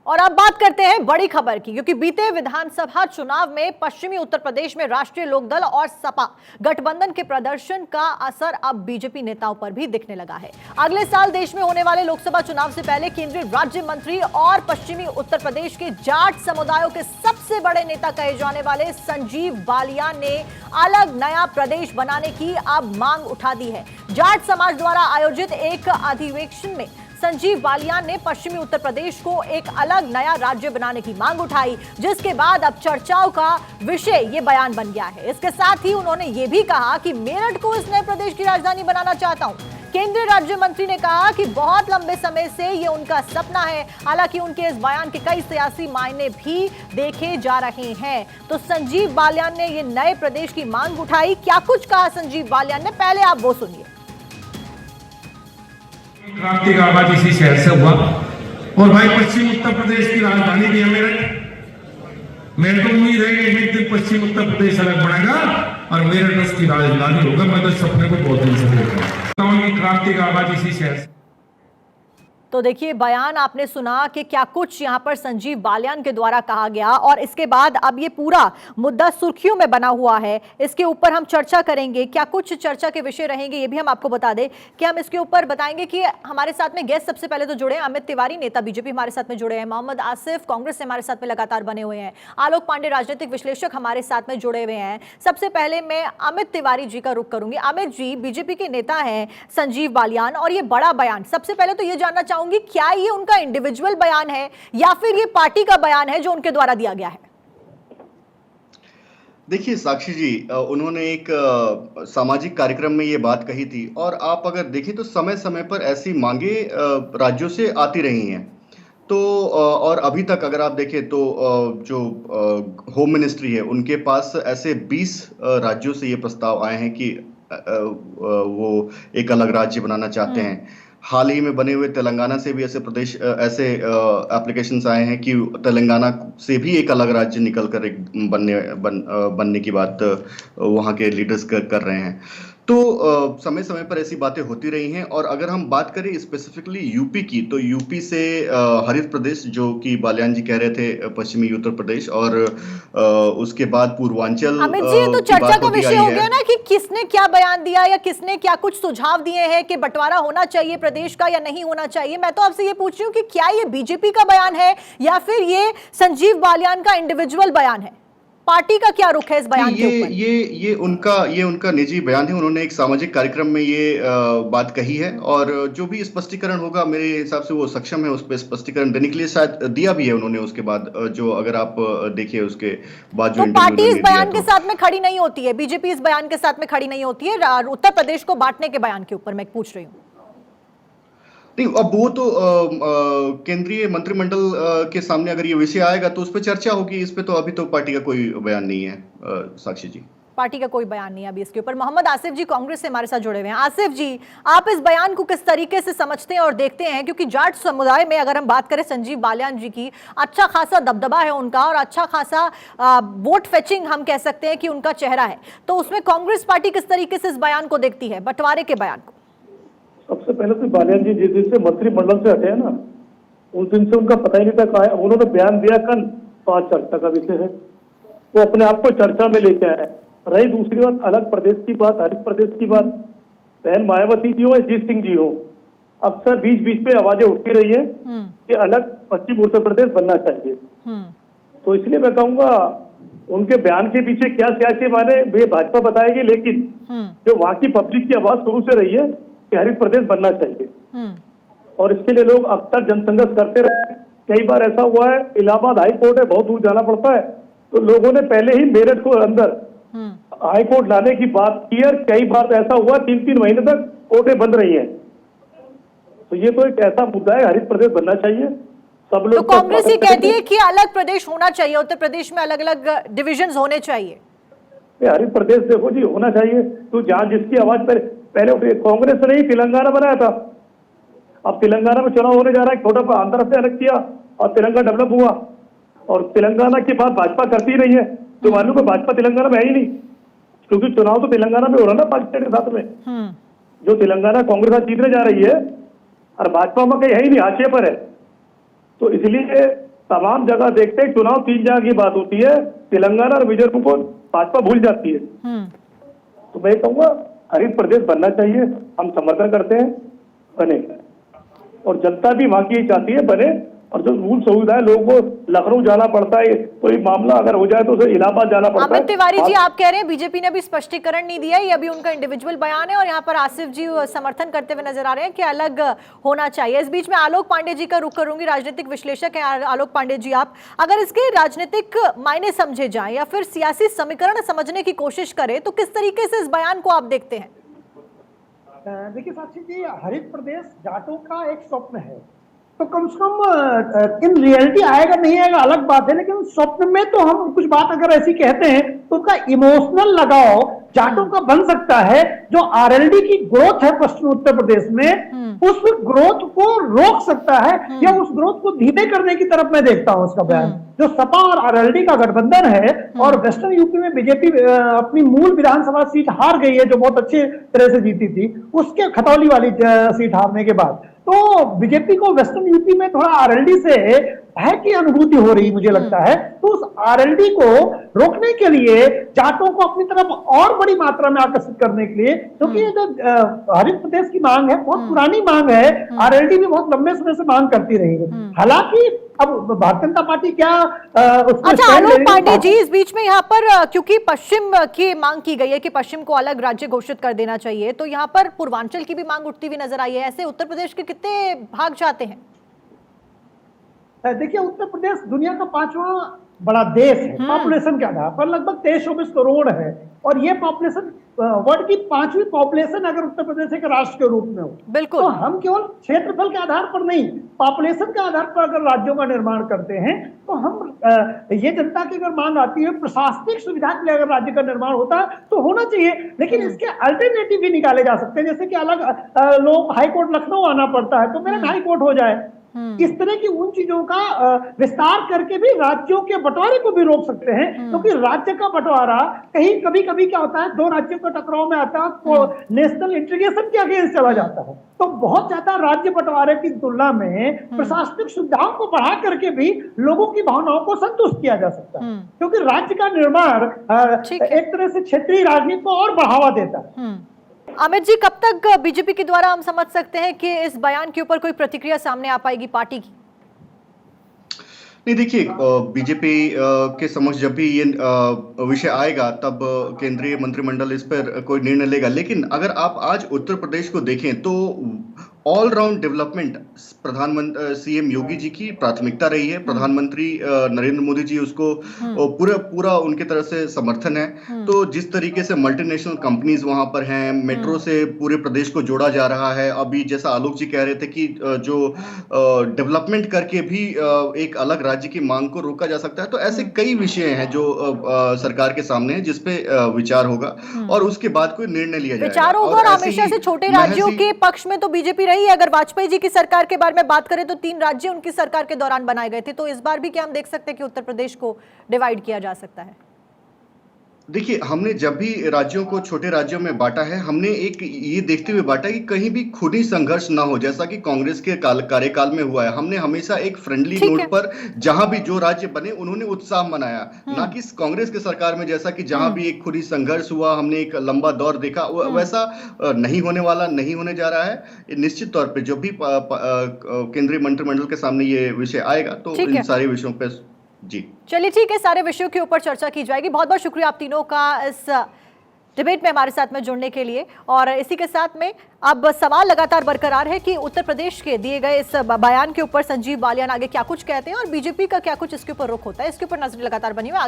और अब बात करते हैं बड़ी खबर की, क्योंकि बीते विधानसभा चुनाव में पश्चिमी उत्तर प्रदेश में राष्ट्रीय लोकदल और सपा गठबंधन के प्रदर्शन का असर अब बीजेपी नेताओं पर भी दिखने लगा है। अगले साल देश में होने वाले लोकसभा चुनाव से पहले केंद्रीय राज्य मंत्री और पश्चिमी उत्तर प्रदेश के जाट समुदायों के सबसे बड़े नेता कहे जाने वाले संजीव बालियान ने अलग नया प्रदेश बनाने की अब मांग उठा दी है। जाट समाज द्वारा आयोजित एक अधिवेशन में संजीव बालियान ने पश्चिमी उत्तर प्रदेश को एक अलग नया राज्य बनाने की मांग उठाई, जिसके बाद अब चर्चाओं का विषय ये बयान बन गया है। इसके साथ ही उन्होंने ये भी कहा कि मेरठ को इस नए प्रदेश की राजधानी बनाना चाहता हूं। केंद्रीय राज्य मंत्री ने कहा कि बहुत लंबे समय से ये उनका सपना है। हालांकि उनके इस बयान के कई सियासी मायने भी देखे जा रहे हैं। तो संजीव बालियान ने ये नए प्रदेश की मांग उठाई। क्या कुछ कहा संजीव बालियान ने, पहले आप वो सुनिए। क्रांति का आगाज इसी शहर से हुआ और भाई पश्चिम उत्तर प्रदेश की राजधानी भी है मेरठ। मेरे को उम्मीद है कि एक दिन पश्चिम उत्तर प्रदेश अलग बनेगा और मेरठ उसकी राजधानी होगा। मैं तो सपने को बहुत दिन से देख रहा हूं। क्रांति का आगाज इसी शहर से। तो देखिए, बयान आपने सुना कि क्या कुछ यहां पर संजीव बालियान के द्वारा कहा गया, और इसके बाद अब ये पूरा मुद्दा सुर्खियों में बना हुआ है। इसके ऊपर हम चर्चा करेंगे। क्या कुछ चर्चा के विषय रहेंगे ये भी हम आपको बता दें कि हम इसके ऊपर बताएंगे कि हमारे साथ में गेस्ट सबसे पहले तो जुड़े हैं अमित तिवारी, नेता बीजेपी हमारे साथ में जुड़े हैं। मोहम्मद आसिफ कांग्रेस से हमारे साथ में लगातार बने हुए हैं। आलोक पांडे राजनीतिक विश्लेषक हमारे साथ में जुड़े हुए हैं। सबसे पहले मैं अमित तिवारी जी का रुख करूंगी। अमित जी, बीजेपी के नेता हैं संजीव बालियान और ये बड़ा बयान, सबसे पहले तो ये जानना चाहूंगी क्या ये उनका इंडिविजुअल बयान है या फिर ये पार्टी का बयान है जो उनके द्वारा दिया गया है? देखिए साक्षी जी, उन्होंने एक सामाजिक कार्यक्रम में ये बात कही थी और आप अगर देखें तो समय समय पर ऐसी मांगे राज्यों से आती रही हैं। तो और अभी तक अगर आप देखें तो जो होम मिनिस्ट्री है उनके पास ऐसे 20 राज्यों से ये प्रस्ताव आए हैं कि वो एक अलग राज्य बनाना चाहते हैं। हाल ही में बने हुए तेलंगाना से भी ऐसे एप्लीकेशंस आए हैं कि तेलंगाना से भी एक अलग राज्य निकल कर एक बनने की बात वहाँ के लीडर्स कर रहे हैं। तो समय समय पर ऐसी बातें होती रही हैं। और अगर हम बात करें स्पेसिफिकली यूपी की, तो यूपी से हरित प्रदेश, जो कि बालियान जी कह रहे थे पश्चिमी उत्तर प्रदेश, और उसके बाद पूर्वांचल। अमित जी, तो चर्चा का विषय हो गया ना कि किसने क्या बयान दिया या किसने क्या कुछ सुझाव दिए हैं कि बंटवारा होना चाहिए प्रदेश का या नहीं होना चाहिए। मैं तो आपसे ये पूछ रही हूँ कि क्या ये बीजेपी का बयान है या फिर ये संजीव बालियान का इंडिविजुअल बयान है? पार्टी का क्या रुख है इस बयान के ऊपर? ये उनका निजी बयान है। उन्होंने एक सामाजिक कार्यक्रम में ये बात कही है और जो भी स्पष्टीकरण होगा मेरे हिसाब से वो सक्षम है उस पर स्पष्टीकरण देने के लिए, शायद दिया भी है उन्होंने। उसके बाद जो अगर आप देखिए उसके बाद जो तो पार्टी इस बयान के साथ में खड़ी नहीं होती है, बीजेपी इस बयान के साथ में खड़ी नहीं होती है उत्तर प्रदेश को बांटने के बयान के ऊपर मैं पूछ रही हूँ। नहीं, अब वो तो केंद्रीय मंत्रिमंडल के सामने अगर ये विषय आएगा तो उस पर चर्चा होगी। इस पे तो अभी तो पार्टी का कोई बयान नहीं है साक्षी जी। पार्टी का कोई बयान नहीं है अभी इसके ऊपर। मोहम्मद आसिफ जी कांग्रेस से हमारे साथ जुड़े हुए हैं। आसिफ जी, आप इस बयान को किस तरीके से समझते हैं और देखते हैं? क्योंकि जाट समुदाय में अगर हम बात करें संजीव बालियान जी की, अच्छा खासा दबदबा है उनका और अच्छा खासा वोट फेचिंग हम कह सकते हैं कि उनका चेहरा है। तो उसमें कांग्रेस पार्टी किस तरीके से इस बयान को देखती है, बंटवारे के बयान को? सबसे पहले तो बालियान जी जिस दिन से मंत्रिमंडल से हटे हैं ना, उस दिन से उनका पता ही नहीं था कहा है। उन्होंने बयान दिया कल, तो आज चर्चा का विषय है। वो अपने आप को चर्चा में लेके आए। रही दूसरी बात अलग प्रदेश की बात, हरित प्रदेश की बात, बहन मायावती जी हो या जीत सिंह जी हो, अक्सर बीच बीच में आवाजें उठती रही है कि अलग पश्चिम उत्तर प्रदेश बनना चाहिए। तो इसलिए मैं कहूंगा उनके बयान के पीछे क्या सियासी माने वे भाजपा बताएगी, लेकिन जो वहां की पब्लिक की आवाज शुरू से रही है कि हरित प्रदेश बनना चाहिए और इसके लिए लोग अक्सर जनसंघर्ष करते रहे। कई बार ऐसा हुआ है, इलाहाबाद हाई कोर्ट है, बहुत दूर जाना पड़ता है, तो लोगों ने पहले ही मेरठ को अंदर हाई कोर्ट लाने की बात की है। कई बार ऐसा हुआ 3-3 महीने तक कोर्टें बंद रही हैं। तो ये तो एक ऐसा मुद्दा है, हरित प्रदेश बनना चाहिए। सब लोग तो कांग्रेस ये कहती है कि अलग प्रदेश होना चाहिए, उत्तर प्रदेश में अलग अलग डिविजन होने चाहिए। हरित प्रदेश देखो जी होना चाहिए, तो जहां जिसकी आवाज पहले कांग्रेस ने ही तेलंगाना बनाया था। अब तेलंगाना में चुनाव होने जा रहा है, छोटा आंध्र से अलग किया और तेलंगाना डेवलप हुआ। और तेलंगाना की बात भाजपा करती रही है, तो मालूम है भाजपा तेलंगाना में है ही नहीं, क्योंकि चुनाव तो तेलंगाना में हो रहा ना पाकिस्तान के साथ में। जो तेलंगाना कांग्रेस जीतने जा रही है और भाजपा में कहीं है ही नहीं, हाशिए पर है। तो इसलिए तमाम जगह देखते हैं चुनाव 3 जगह की बात होती है, तेलंगाना और मिजोरम को भाजपा भूल जाती है। तो मैं कहूँगा हरित प्रदेश बनना चाहिए, हम समर्थन करते हैं, बने, और जनता भी वहां की यही चाहती है बने। और जो मूल सुविधा है, लोगों को लखनऊ जाना पड़ता है, कोई मामला अगर हो जाए तो उसे इलाहाबाद जाना पड़ता है। अमित तिवारी जी, आप कह रहे हैं बीजेपी ने अभी स्पष्टीकरण नहीं दिया, ये अभी उनका इंडिविजुअल बयान है, और यहाँ पर आसिफ जी समर्थन करते हुए नजर आ रहे हैं कि अलग होना चाहिए। इस बीच में आलोक पांडे जी का रुख करूंगी, राजनीतिक विश्लेषक है आलोक पांडे जी। आप अगर इसके राजनीतिक मायने समझे जाए या फिर सियासी समीकरण समझने की कोशिश करें तो किस तरीके से इस बयान को आप देखते हैं? देखिए साक्षी जी, हरित प्रदेश जाटों का एक स्वप्न है, तो कम से कम इन रियलिटी आएगा नहीं आएगा अलग बात है, लेकिन स्वप्न में तो हम कुछ बात अगर ऐसी कहते हैं तो उसका इमोशनल लगाव जाटों का बन सकता है। जो आरएलडी की ग्रोथ है पश्चिमी उत्तर प्रदेश में, उस ग्रोथ को रोक सकता है या उस ग्रोथ को धीमे करने की तरफ मैं देखता हूं उसका बयान। जो सपा और आरएलडी का गठबंधन है, और वेस्टर्न यूपी में बीजेपी अपनी मूल विधानसभा सीट हार गई है, जो बहुत अच्छे तरह से जीती थी, उसके खतौली वाली सीट हारने के बाद तो बीजेपी को वेस्टर्न यूपी में थोड़ा आरएलडी से भय की अनुभूति हो रही मुझे लगता है। तो उस आरएलडी को रोकने के लिए जाटों को अपनी तरफ और बड़ी मात्रा में आकर्षित करने के लिए, क्योंकि ये जो हरित प्रदेश की मांग है बहुत पुरानी मांग है, आरएलडी भी बहुत लंबे समय से मांग करती रही है। हालांकि अब भारतीय जनता पार्टी क्या अच्छा आलोक पांडे जी, इस बीच में यहाँ पर क्योंकि पश्चिम की मांग की गई है कि पश्चिम को अलग राज्य घोषित कर देना चाहिए, तो यहाँ पर पूर्वांचल की भी मांग उठती हुई नजर आई है। ऐसे उत्तर प्रदेश के कितने भाग जाते हैं? देखिए, उत्तर प्रदेश दुनिया का 5वां बड़ा देश है पॉपुलेशन के आधार पर, लगभग 23-24 करोड़ है, और ये पॉपुलेशन वर्ल्ड की 5वीं पॉपुलेशन अगर उत्तर प्रदेश एक राष्ट्र के रूप में हो। बिल्कुल। तो हम केवल क्षेत्रफल के आधार पर नहीं, पॉपुलेशन के आधार पर अगर राज्यों का निर्माण करते हैं तो हम ये जनता की अगर मांग आती है, प्रशासनिक सुविधा के लिए अगर राज्य का निर्माण होता है तो होना चाहिए, लेकिन इसके अल्टरनेटिव भी निकाले जा सकते हैं। जैसे कि अलग लोग हाईकोर्ट लखनऊ आना पड़ता है तो मेरठ हाईकोर्ट हो जाए, इस तरह की उन चीजों का विस्तार करके भी राज्यों के बंटवारे को भी रोक सकते हैं। क्योंकि राज्य का बंटवारा कहीं कभी कभी क्या होता है, 2 राज्यों का टकराव में आता है तो नेशनल इंटीग्रेशन के अगेंस्ट चला जाता है। तो बहुत ज्यादा राज्य बंटवारे की तुलना में प्रशासनिक सुविधाओं को बढ़ा करके भी लोगों की भावनाओं को संतुष्ट किया जा सकता है, क्योंकि राज्य का निर्माण एक तरह से क्षेत्रीय राजनीति को और बढ़ावा देता है। अमित जी, कब तक बीजेपी के द्वारा हम समझ सकते हैं कि इस बयान के ऊपर कोई प्रतिक्रिया सामने आ पाएगी पार्टी की? नहीं, देखिए, बीजेपी के समक्ष जब भी ये विषय आएगा तब केंद्रीय मंत्रिमंडल इस पर कोई निर्णय लेगा। लेकिन अगर आप आज उत्तर प्रदेश को देखें तो ऑल राउंड डेवलपमेंट प्रधानमंत्री सीएम योगी जी की प्राथमिकता रही है। प्रधानमंत्री नरेंद्र मोदी जी उसको पूरा उनके तरफ से समर्थन है। तो जिस तरीके से मल्टीनेशनल कंपनीज वहां पर हैं, मेट्रो से पूरे प्रदेश को जोड़ा जा रहा है। अभी जैसा आलोक जी कह रहे थे कि जो डेवलपमेंट करके भी एक अलग राज्य की मांग को रोका जा सकता है। तो ऐसे कई विषय हैं जो सरकार के सामने है, जिसपे विचार होगा और उसके बाद कोई निर्णय लिया जाएगा। विचार होगा और हमेशा से छोटे राज्यों के पक्ष में तो बीजेपी रही है। अगर वाजपेयी जी की सरकार के बारे में बात करें तो 3 राज्य उनकी सरकार के दौरान बनाए गए थे। तो इस बार भी क्या हम देख सकते हैं कि उत्तर प्रदेश को डिवाइड किया जा सकता है? देखिए, हमने जब भी राज्यों को छोटे राज्यों में बांटा है, हमने एक ये देखते हुए बांटा कि कहीं भी खूनी संघर्ष ना हो, जैसा कि कांग्रेस के कार्यकाल में हुआ है। हमने हमेशा एक फ्रेंडली नोट पर जहां भी जो राज्य बने उन्होंने उत्साह मनाया, ना कि कांग्रेस के सरकार में जैसा कि जहां भी एक खूनी संघर्ष हुआ, हमने एक लंबा दौर देखा। वैसा नहीं होने वाला, नहीं होने जा रहा है। निश्चित तौर पर जब भी केंद्रीय मंत्रिमंडल के सामने ये विषय आएगा तो इन सारे विषयों पर जी चलिए ठीक है, सारे विषयों के ऊपर चर्चा की जाएगी। बहुत बहुत शुक्रिया आप तीनों का इस डिबेट में हमारे साथ में जुड़ने के लिए। और इसी के साथ में अब सवाल लगातार बरकरार है कि उत्तर प्रदेश के दिए गए इस बयान के ऊपर संजीव बालियान आगे क्या कुछ कहते हैं और बीजेपी का क्या कुछ इसके ऊपर रुख होता है। इसके ऊपर नजर लगातार बनी हुई आगे